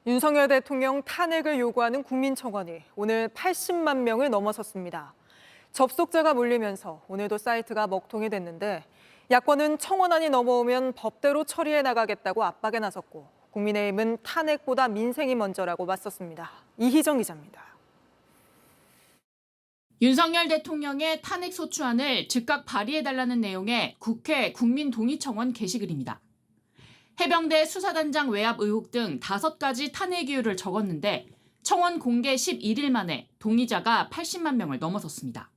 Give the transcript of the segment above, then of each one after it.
윤석열 대통령 탄핵을 요구하는 국민청원이 오늘 80만 명을 넘어섰습니다. 접속자가 몰리면서 오늘도 사이트가 먹통이 됐는데 야권은 청원안이 넘어오면 법대로 처리해 나가겠다고 압박에 나섰고 국민의힘은 탄핵보다 민생이 먼저라고 맞섰습니다. 이희정 기자입니다. 윤석열 대통령의 탄핵 소추안을 즉각 발의해달라는 내용의 국회 국민동의청원 게시글입니다. 해병대 수사단장 외압 의혹 등 5가지 탄핵 이유를 적었는데 청원 공개 11일 만에 동의자가 80만 명을 넘어섰습니다.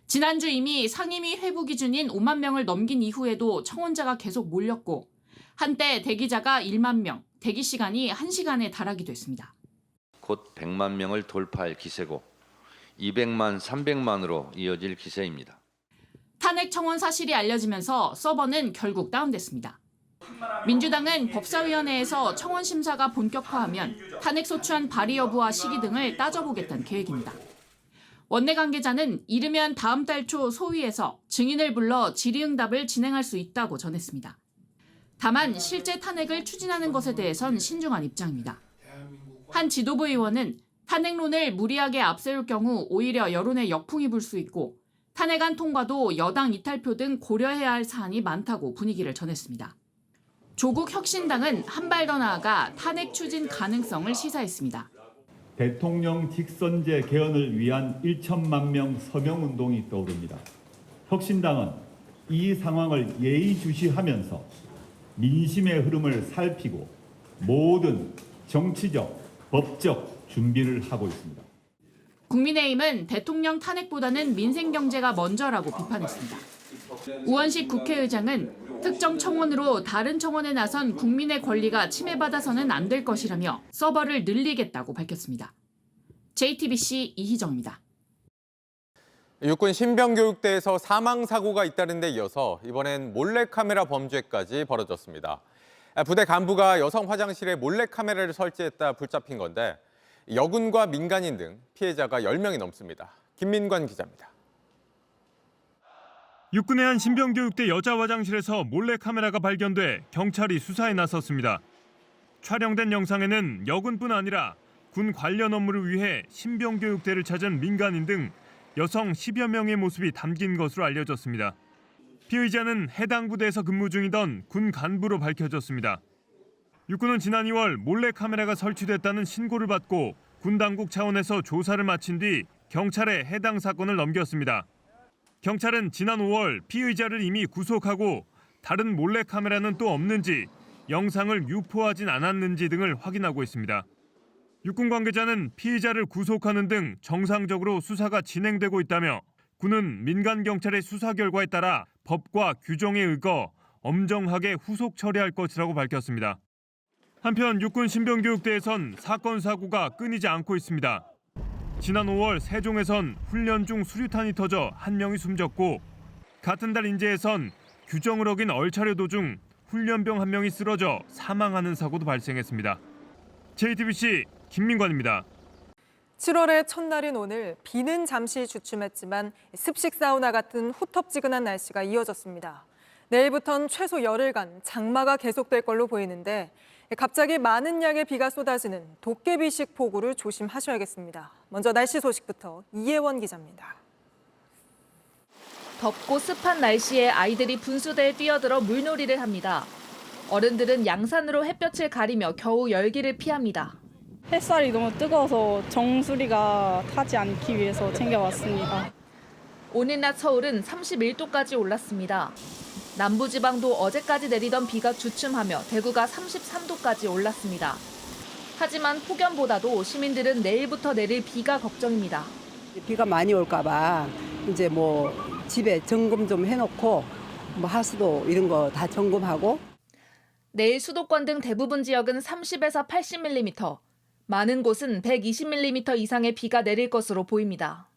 지난주 이미 상임위 회부 기준인 5만 명을 넘긴 이후에도 청원자가 계속 몰렸고 한때 대기자가 1만 명, 대기 시간이 1시간에 달하기도 했습니다. 곧 100만 명을 돌파할 기세고 200만, 300만으로 이어질 기세입니다. 탄핵 청원 사실이 알려지면서 서버는 결국 다운됐습니다. 민주당은 법사위원회에서 청원 심사가 본격화하면 탄핵 소추안 발의 여부와 시기 등을 따져보겠다는 계획입니다. 원내 관계자는 이르면 다음 달 초 소위에서 증인을 불러 질의응답을 진행할 수 있다고 전했습니다. 다만 실제 탄핵을 추진하는 것에 대해선 신중한 입장입니다. 한 지도부 의원은 탄핵론을 무리하게 앞세울 경우 오히려 여론의 역풍이 불 수 있고 탄핵안 통과도 여당 이탈표 등 고려해야 할 사안이 많다고 분위기를 전했습니다. 조국 혁신당은 한 발 더 나아가 탄핵 추진 가능성을 시사했습니다. 대통령 직선제 개헌을 위한 1천만 명 서명운동이 떠오릅니다. 혁신당은 이 상황을 예의주시하면서 민심의 흐름을 살피고 모든 정치적, 법적 준비를 하고 있습니다. 국민의힘은 대통령 탄핵보다는 민생 경제가 먼저라고 비판했습니다. 우원식 국회의장은 특정 청원으로 다른 청원에 나선 국민의 권리가 침해받아서는 안 될 것이라며 서버를 늘리겠다고 밝혔습니다. JTBC 이희정입니다. 육군 신병교육대에서 사망사고가 잇따른 데 이어서 이번엔 몰래카메라 범죄까지 벌어졌습니다. 부대 간부가 여성 화장실에 몰래카메라를 설치했다 붙잡힌 건데 여군과 민간인 등 피해자가 10명이 넘습니다. 김민관 기자입니다. 육군의 한 신병교육대 여자 화장실에서 몰래카메라가 발견돼 경찰이 수사에 나섰습니다. 촬영된 영상에는 여군뿐 아니라 군 관련 업무를 위해 신병교육대를 찾은 민간인 등 여성 10여 명의 모습이 담긴 것으로 알려졌습니다. 피의자는 해당 부대에서 근무 중이던 군 간부로 밝혀졌습니다. 육군은 지난 2월 몰래카메라가 설치됐다는 신고를 받고 군 당국 차원에서 조사를 마친 뒤 경찰에 해당 사건을 넘겼습니다. 경찰은 지난 5월 피의자를 이미 구속하고 다른 몰래카메라는 또 없는지, 영상을 유포하진 않았는지 등을 확인하고 있습니다. 육군 관계자는 피의자를 구속하는 등 정상적으로 수사가 진행되고 있다며 군은 민간 경찰의 수사 결과에 따라 법과 규정에 의거 엄정하게 후속 처리할 것이라고 밝혔습니다. 한편 육군 신병교육대에선 사건 사고가 끊이지 않고 있습니다. 지난 5월 세종에선 훈련 중 수류탄이 터져 1명이 숨졌고 같은 달 인제에선 규정을 어긴 얼차려 도중 훈련병 1명이 쓰러져 사망하는 사고도 발생했습니다. JTBC 김민관입니다. 7월의 첫날인 오늘 비는 잠시 주춤했지만 습식 사우나 같은 후텁지근한 날씨가 이어졌습니다. 내일부터는 최소 열흘간 장마가 계속될 걸로 보이는데 갑자기 많은 양의 비가 쏟아지는 도깨비식 폭우를 조심하셔야겠습니다. 먼저 날씨 소식부터 이혜원 기자입니다. 덥고 습한 날씨에 아이들이 분수대에 뛰어들어 물놀이를 합니다. 어른들은 양산으로 햇볕을 가리며 겨우 열기를 피합니다. 햇살이 너무 뜨거워서 정수리가 타지 않기 위해서 챙겨왔습니다. 오늘 낮 서울은 31도까지 올랐습니다. 남부지방도 어제까지 내리던 비가 주춤하며 대구가 33도까지 올랐습니다. 하지만 폭염보다도 시민들은 내일부터 내릴 비가 걱정입니다. 비가 많이 올까 봐 이제 집에 점검 좀 해놓고 하수도 이런 거 다 점검하고. 내일 수도권 등 대부분 지역은 30에서 80mm, 많은 곳은 120mm 이상의 비가 내릴 것으로 보입니다.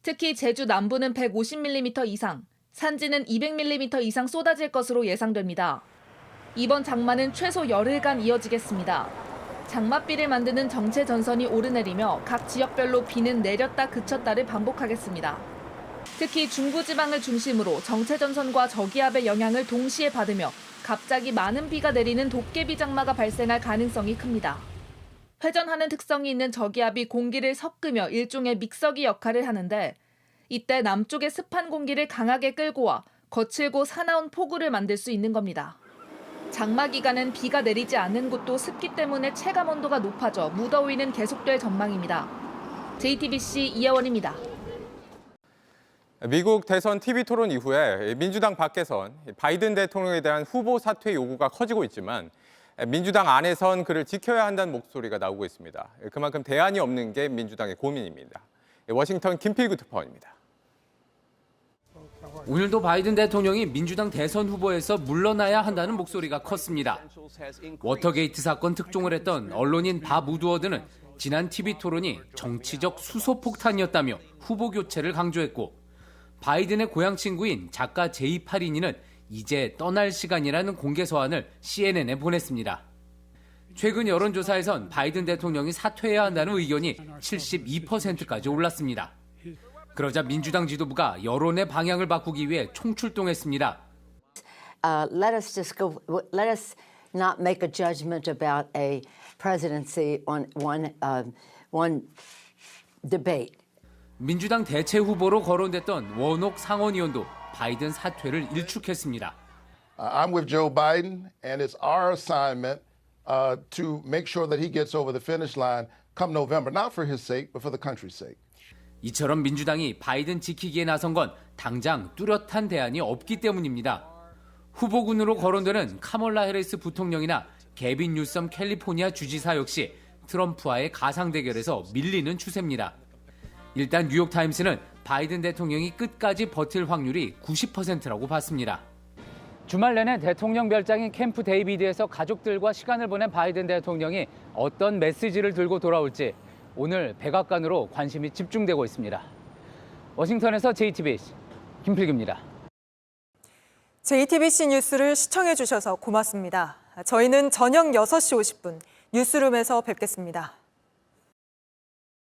특히 제주 남부는 150mm 이상, 산지는 200mm 이상 쏟아질 것으로 예상됩니다. 이번 장마는 최소 열흘간 이어지겠습니다. 장맛비를 만드는 정체 전선이 오르내리며 각 지역별로 비는 내렸다 그쳤다를 반복하겠습니다. 특히 중부지방을 중심으로 정체 전선과 저기압의 영향을 동시에 받으며 갑자기 많은 비가 내리는 도깨비 장마가 발생할 가능성이 큽니다. 회전하는 특성이 있는 저기압이 공기를 섞으며 일종의 믹서기 역할을 하는데 이때 남쪽의 습한 공기를 강하게 끌고 와 거칠고 사나운 폭우를 만들 수 있는 겁니다. 장마 기간은 비가 내리지 않는 곳도 습기 때문에 체감 온도가 높아져 무더위는 계속될 전망입니다. JTBC 이혜원입니다. 미국 대선 TV 토론 이후에 민주당 밖에선 바이든 대통령에 대한 후보 사퇴 요구가 커지고 있지만 민주당 안에선 그를 지켜야 한다는 목소리가 나오고 있습니다. 그만큼 대안이 없는 게 민주당의 고민입니다. 워싱턴 김필구 특파원입니다. 오늘도 바이든 대통령이 민주당 대선 후보에서 물러나야 한다는 목소리가 컸습니다. 워터게이트 사건 특종을 했던 언론인 밥 우드워드는 지난 TV 토론이 정치적 수소폭탄이었다며 후보 교체를 강조했고 바이든의 고향 친구인 작가 제이8인이는 이제 떠날 시간이라는 공개 서한을 CNN에 보냈습니다. 최근 여론조사에선 바이든 대통령이 사퇴해야 한다는 의견이 72%까지 올랐습니다. 그러자 민주당 지도부가 여론의 방향을 바꾸기 위해 총출동했습니다. Let us not make a judgment about a presidency on one debate. 민주당 대체 후보로 거론됐던 원옥 상원의원도 바이든 사퇴를 일축했습니다. I'm with Joe Biden, and it's our assignment to make sure that he gets over the finish line come November, not for his sake, but for the country's sake. 이처럼 민주당이 바이든 지키기에 나선 건 당장 뚜렷한 대안이 없기 때문입니다. 후보군으로 거론되는 카멀라 해리스 부통령이나 게빈 뉴섬 캘리포니아 주지사 역시 트럼프와의 가상 대결에서 밀리는 추세입니다. 일단 뉴욕타임스는 바이든 대통령이 끝까지 버틸 확률이 90%라고 봤습니다. 주말 내내 대통령 별장인 캠프 데이비드에서 가족들과 시간을 보낸 바이든 대통령이 어떤 메시지를 들고 돌아올지 오늘 백악관으로 관심이 집중되고 있습니다. 워싱턴에서 JTBC 김필규입니다. JTBC 뉴스를 시청해 주셔서 고맙습니다. 저희는 저녁 6시 50분 뉴스룸에서 뵙겠습니다.